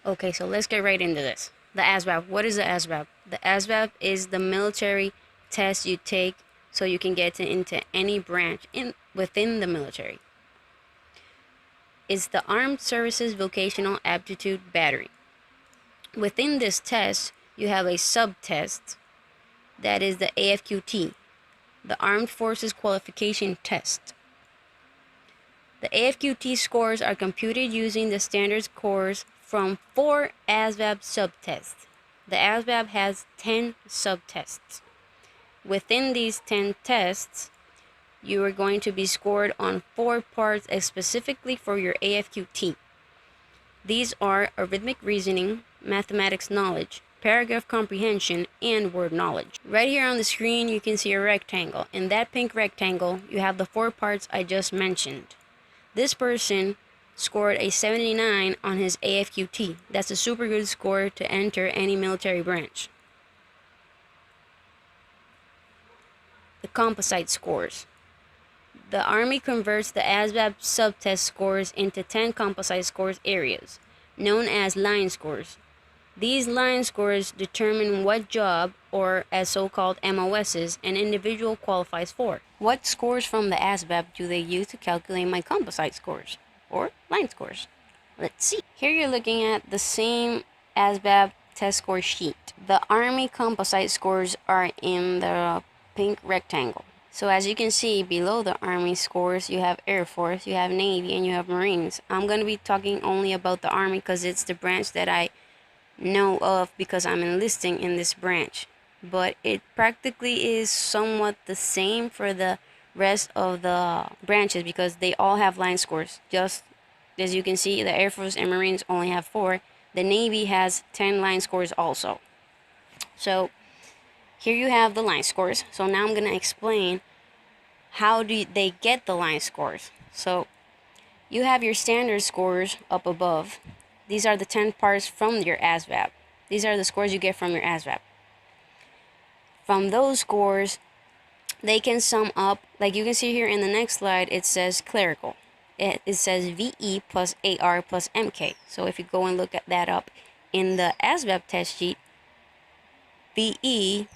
Okay, so let's get right into this. The ASVAB. What is the ASVAB? The ASVAB is the military test you take so you can get into any branch within the military. It's the Armed Services Vocational Aptitude Battery. Within this test, you have a sub-test that is the AFQT, the Armed Forces Qualification Test. The AFQT scores are computed using the standard scores from 4 ASVAB subtests. The ASVAB has 10 subtests. Within these 10 tests, you are going to be scored on 4 parts specifically for your AFQT. These are arithmetic reasoning, mathematics knowledge, paragraph comprehension, and word knowledge. Right here on the screen, you can see a rectangle. In that pink rectangle, you have the 4 parts I just mentioned. This person scored a 79 on his AFQT. That's a super good score to enter any military branch. The Composite Scores. The Army converts the ASVAB subtest scores into 10 composite scores areas, known as line scores. These line scores determine what job, or as so-called MOSs, an individual qualifies for. What scores from the ASVAB do they use to calculate my composite scores, or line scores? Let's see. Here you're looking at the same ASVAB test score sheet. The Army composite scores are in the pink rectangle. So as you can see, below the Army scores, you have Air Force, you have Navy, and you have Marines. I'm going to be talking only about the Army because it's the branch that I know of because I'm enlisting in this branch. But it practically is somewhat the same for the rest of the branches because they all have line scores. Just as you can see, the Air Force and Marines only have 4. The Navy has 10 line scores also. So here you have the line scores. So now I'm going to explain how do they get the line scores. So you have your standard scores up above. These are the 10 parts from your ASVAB. These are the scores you get from your ASVAB. From those scores, they can sum up, like you can see here in the next slide, it says clerical. It says VE plus AR plus MK. So if you go and look at that up in the ASVAB test sheet, VE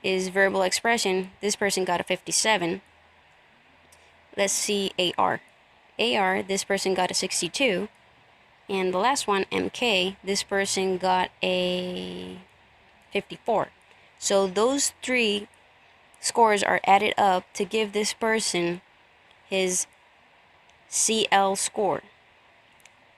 is verbal expression. This person got a 57. Let's see AR. AR, this person got a 62. And the last one, MK, this person got a 54. So those 3 scores are added up to give this person his CL score.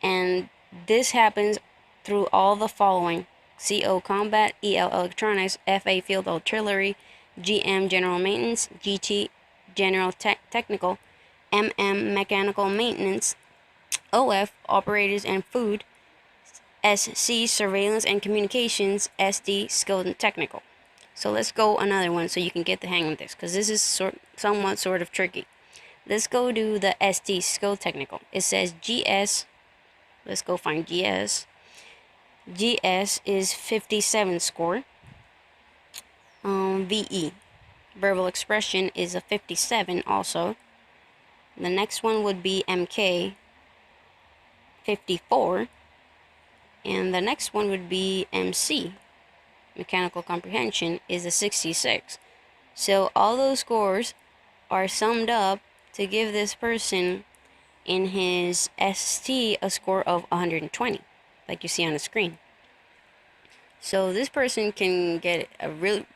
And this happens through all the following: CO Combat, EL Electronics, FA Field Artillery, GM General Maintenance, GT General Technical, MM Mechanical Maintenance, OF Operators and Food, SC Surveillance and Communications, SD Skilled and Technical. So let's go another one so you can get the hang of this, because this is somewhat sort of tricky. Let's go to the SD Skilled Technical. It says GS. Let's go find GS. GS is 57 score. VE, verbal expression, is a 57 also. The next one would be MK, 54. And the next one would be MC, mechanical comprehension, is a 66. So all those scores are summed up to give this person in his ST a score of 120, like you see on the screen. So this person can get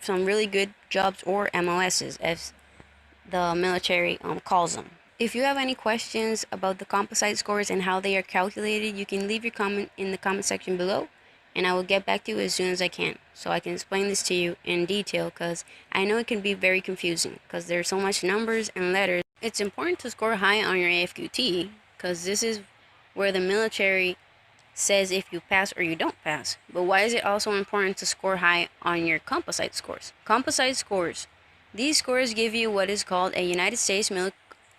some really good jobs, or MOSs as the military calls them. If you have any questions about the composite scores and how they are calculated, you can leave your comment in the comment section below, and I will get back to you as soon as I can, so I can explain this to you in detail, because I know it can be very confusing because there's so much numbers and letters. It's important to score high on your AFQT because this is where the military says if you pass or you don't pass. But why is it also important to score high on your composite scores? Composite scores. These scores give you what is called a United States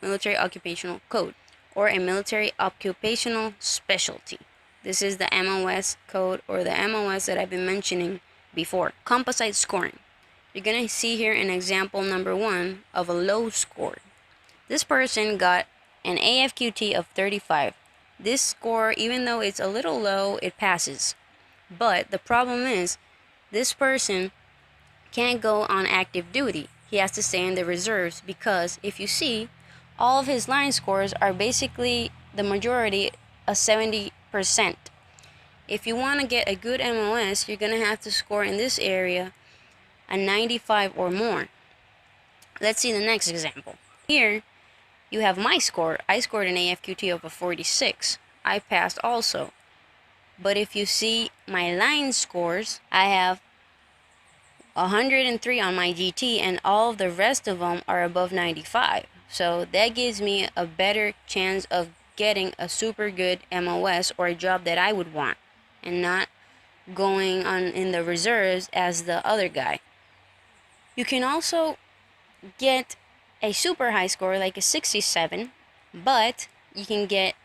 Military Occupational Code, or a Military Occupational Specialty. This is the MOS code, or the MOS that I've been mentioning before. Composite scoring. You're going to see here an example number 1 of a low score. This person got an AFQT of 35. this score, even though it's a little low, it passes. But the problem is, this person can't go on active duty. He has to stay in the reserves, because if you see, all of his line scores are basically the majority a 70%. If you want to get a good MOS, you're going to have to score in this area a 95 or more. Let's see the next example. Here you have my score. I scored an AFQT of a 46. I passed also. But if you see my line scores, I have 103 on my GT, and all of the rest of them are above 95. So that gives me a better chance of getting a super good MOS, or a job that I would want, and not going on in the reserves as the other guy. You can also get a super high score like a 67, but you can get,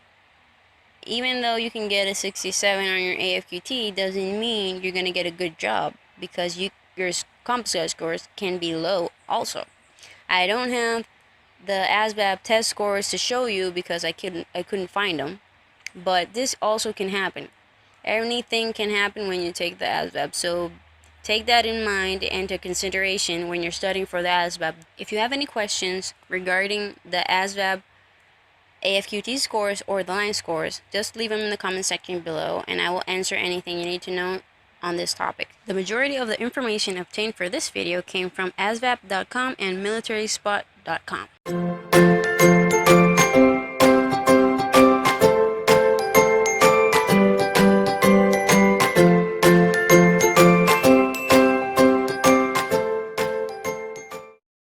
even though you can get a 67 on your AFQT, doesn't mean you're going to get a good job, because your composite scores can be low also. I don't have the ASVAB test scores to show you because I couldn't find them, but this also can happen. Anything can happen when you take the ASVAB, so take that in mind and into consideration when you're studying for the ASVAB. If you have any questions regarding the ASVAB AFQT scores or the line scores, just leave them in the comment section below, and I will answer anything you need to know on this topic. The majority of the information obtained for this video came from asvab.com and militaryspot.com.